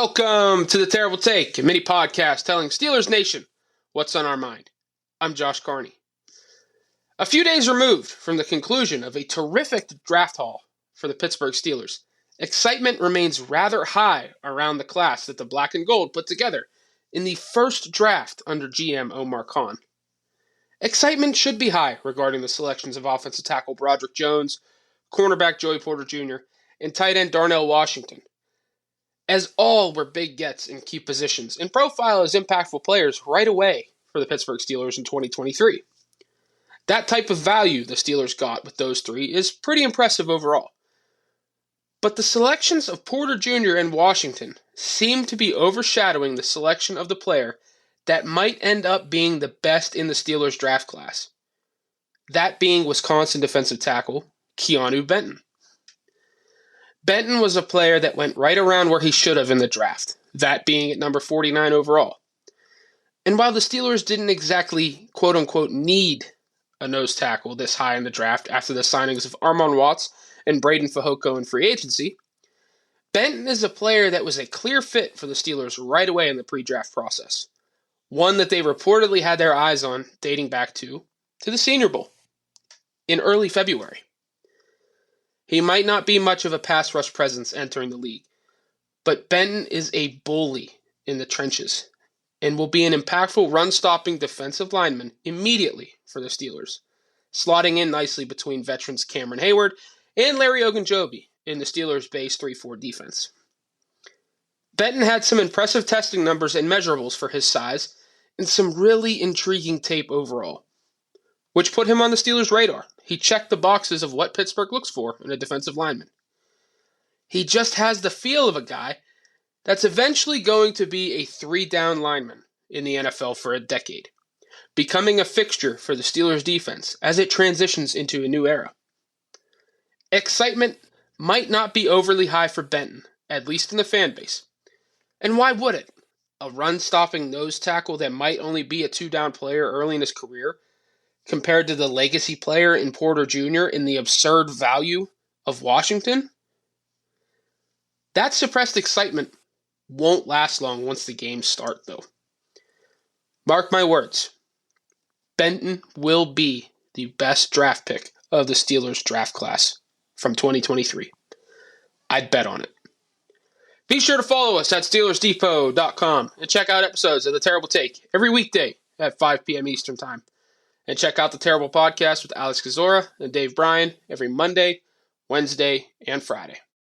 Welcome to the Terrible Take, a mini podcast telling Steelers Nation what's on our mind. I'm Josh Carney. A few days removed from the conclusion of a terrific draft haul for the Pittsburgh Steelers, excitement remains rather high around the class that the Black and Gold put together in the first draft under GM Omar Khan. Excitement should be high regarding the selections of offensive tackle Broderick Jones, cornerback Joey Porter Jr., and tight end Darnell Washington, as all were big gets in key positions and profile as impactful players right away for the Pittsburgh Steelers in 2023. That type of value the Steelers got with those three is pretty impressive overall. But the selections of Porter Jr. and Washington seem to be overshadowing the selection of the player that might end up being the best in the Steelers draft class. That being Wisconsin defensive tackle Keeanu Benton. Benton was a player that went right around where he should have in the draft, that being at number 49 overall. And while the Steelers didn't exactly quote-unquote need a nose tackle this high in the draft after the signings of Armon Watts and Braden Fehoko in free agency, Benton is a player that was a clear fit for the Steelers right away in the pre-draft process. One that they reportedly had their eyes on dating back to the Senior Bowl in early February. He might not be much of a pass rush presence entering the league, but Benton is a bully in the trenches and will be an impactful run-stopping defensive lineman immediately for the Steelers, slotting in nicely between veterans Cameron Hayward and Larry Ogunjobi in the Steelers' base 3-4 defense. Benton had some impressive testing numbers and measurables for his size and some really intriguing tape overall, which put him on the Steelers' radar. He checked the boxes of what Pittsburgh looks for in a defensive lineman. He just has the feel of a guy that's eventually going to be a three-down lineman in the NFL for a decade, becoming a fixture for the Steelers' defense as it transitions into a new era. Excitement might not be overly high for Benton, at least in the fan base. And why would it? A run-stopping nose tackle that might only be a two-down player early in his career compared to the legacy player in Porter Jr. and the absurd value of Washington? That suppressed excitement won't last long once the games start, though. Mark my words, Benton will be the best draft pick of the Steelers draft class from 2023. I'd bet on it. Be sure to follow us at SteelersDepot.com and check out episodes of The Terrible Take every weekday at 5 p.m. Eastern Time. And check out The Terrible Podcast with Alex Kozora and Dave Bryan every Monday, Wednesday, and Friday.